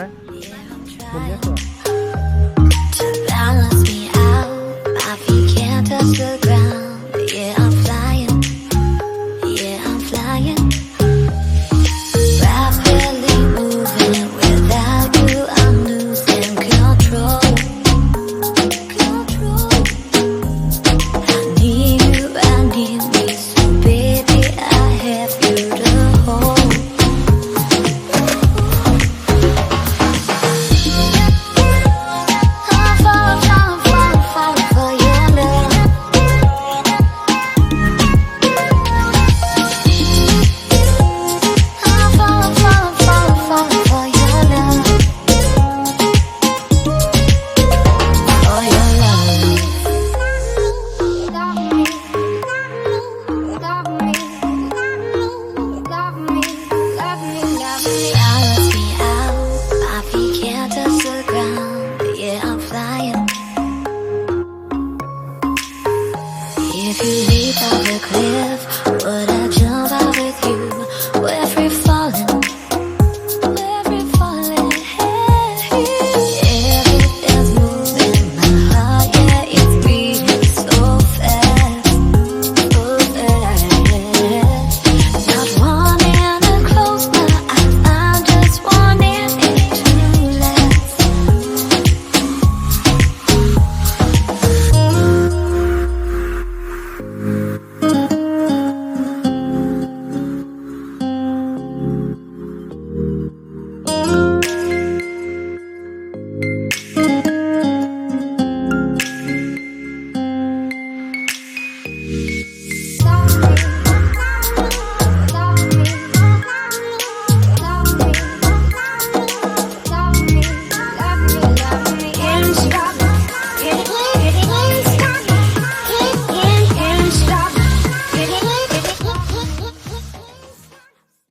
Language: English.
ไหมมุมเนี้ยสวย To balance me out, my feet can't touch the ground. Yeah, I'm flying. Yeah, I'm flying. Rapidly moving without you, I'm losing control. I need me, so baby, I have you to hold. I'm falling for your love. I'm falling for your love. For your love. Love me, love me, love me, love me, love me. Balance me out, my feet can't touch the ground. Yeah, I'm flying. If you leap off a cliff,